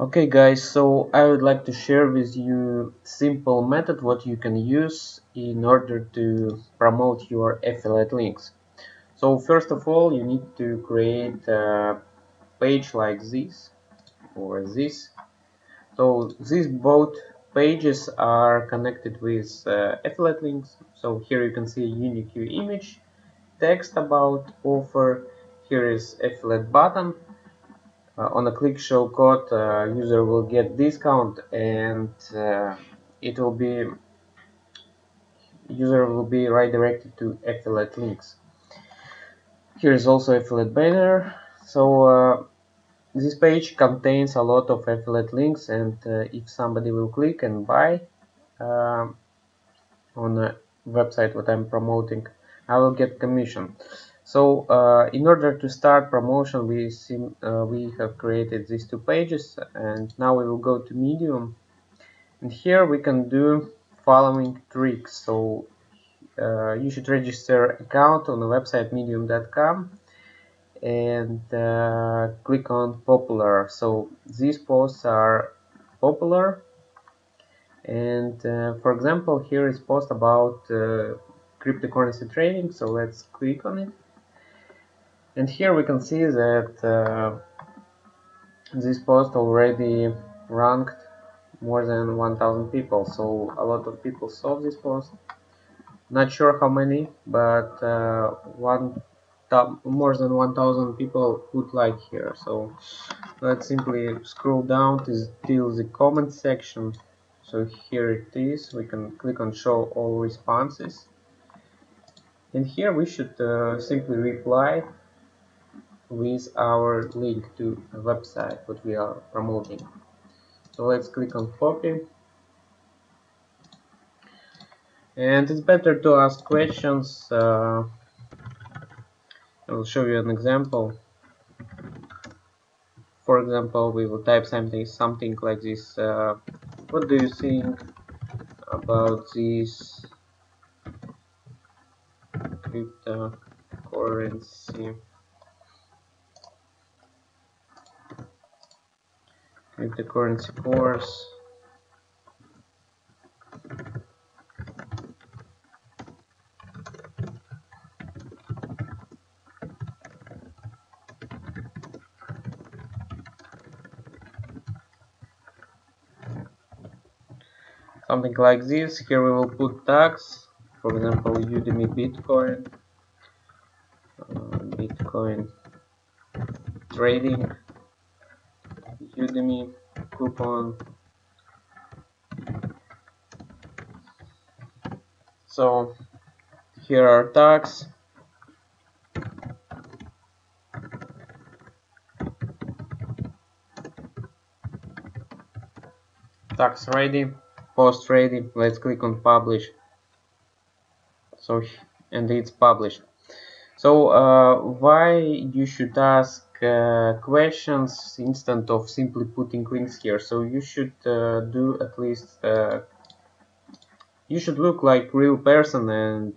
Okay guys, so I would like to share with you simple method what you can use in order to promote your affiliate links. So first of all, you need to create a page like this or this. So these both pages are connected with affiliate links. So here you can see a unique image, text about offer. Here is affiliate button. On a click show code, user will get discount, and it will be user will be redirected to affiliate links. Here is also affiliate banner. So this page contains a lot of affiliate links, and if somebody will click and buy um on a website what I'm promoting, I will get commission. So in order to start promotion, we have created these two pages, and now we will go to Medium, and here we can do following tricks. So you should register account on the website medium.com and click on popular. So these posts are popular, and for example, here is post about cryptocurrency trading. So let's click on it, and here we can see that this post already ranked more than 1000 people. So a lot of people saw this post. Not sure how many, but more than 1000 people put like here. So let's simply scroll down till the comment section. So here it is. We can click on show all responses, and here we should simply reply with our link to a website what we are promoting. So let's click on copy, and it's better to ask questions. I will show you an example. For example, we will type something like this. What do you think about this cryptocurrency course? Something like this. Here we will put tags. For example, Udemy Bitcoin trading, Udemy coupon. So here are tags. Tags ready, post ready. Let's click on publish. So and it's published. So why you should ask questions instead of simply putting links here? So you should do at least you should look like real person and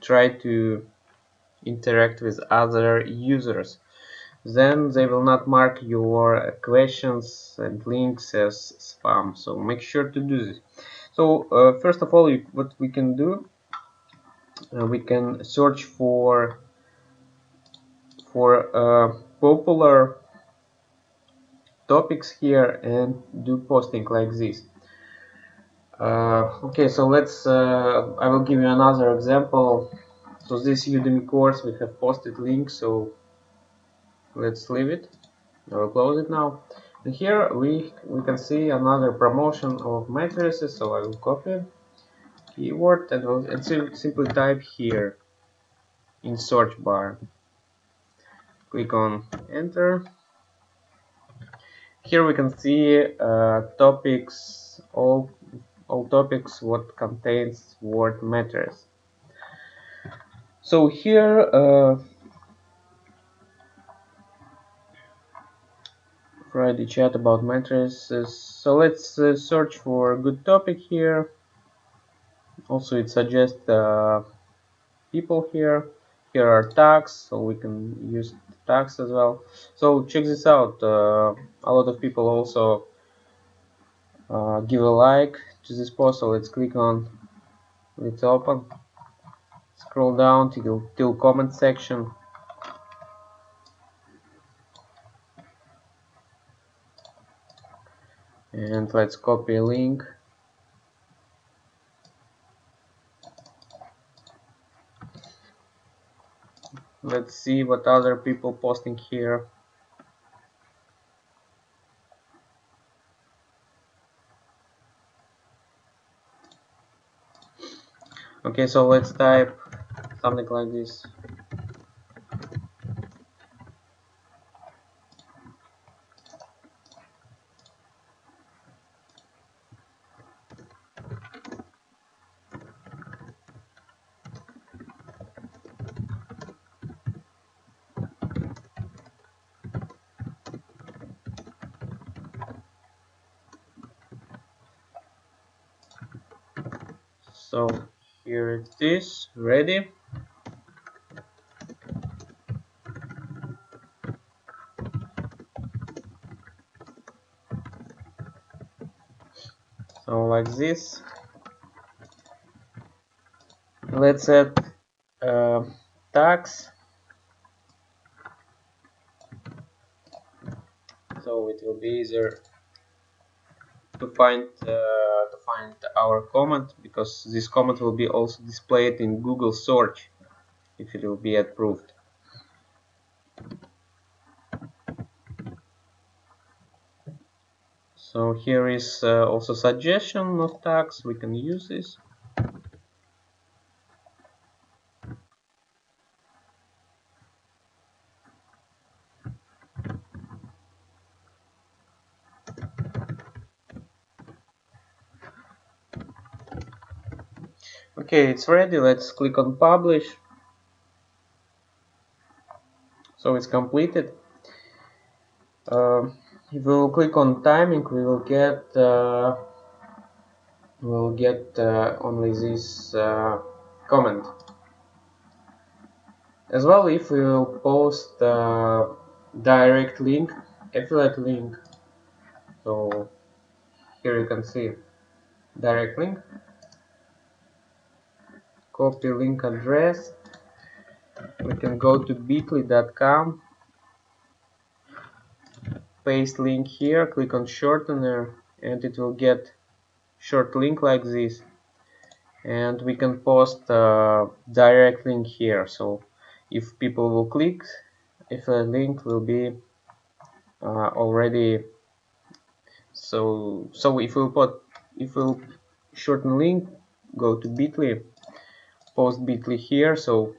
try to interact with other users. Then they will not mark your questions and links as spam. So make sure to do this. So first of all, what we can do, we can search for popular topics here and do posting like this. Okay, so let's I will give you another example. So this Udemy course, we have posted links, so let's leave it. I will close it now. And here we can see another promotion of mattresses. So I will copy keyword and simply type here in search bar. Click on enter. Here we can see topics, all topics what contains word mattress. So here Friday chat about mattresses. So let's search for a good topic here. Also it suggests people here. Here are tags, so we can use tags as well. So check this out. A lot of people also give a like to this post. So let's click on, let's open, scroll down till comment section, and let's copy a link. Let's see what other people posting here. Okay, so let's type something like this. So here it is, ready. So like this. Let's add tags. So it will be easier to find our comment, because this comment will be also displayed in Google search if it will be approved. So here is also suggestion of tags. We can use this. Okay, it's ready. Let's click on publish. So it's completed. If we will click on timing, we will get only this comment. As well, if we will post direct link, affiliate link, so here you can see direct link, copy link address, we can go to bit.ly.com, paste link here, click on shortener, and it will get short link like this, and we can post direct link here. So if people will click, affiliate link will be already. So if we'll shorten link, go to bit.ly, post bit.ly here, so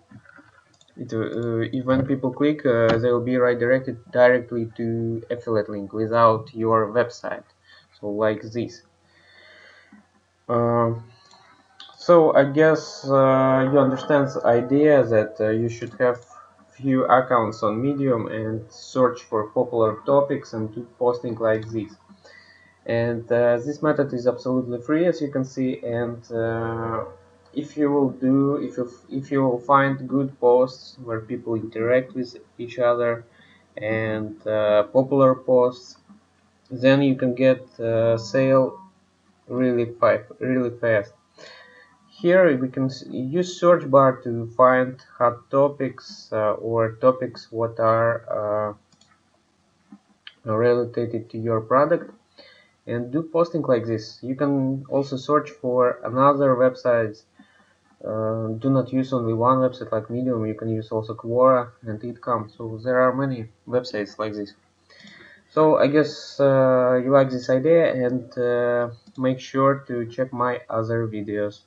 if when people click, they will be redirected directly to affiliate link without your website, so like this. So I guess you understand the idea that you should have few accounts on Medium and search for popular topics and do posting like this. And this method is absolutely free, as you can see, and if you will find good posts where people interact with each other and popular posts, then you can get sale really fast. Here we can use search bar to find hot topics or topics what are related to your product, and do posting like this. You can also search for another websites. Do not use only one website like Medium. You can use also Quora and Itcom. So there are many websites like this. So I guess you like this idea, and make sure to check my other videos.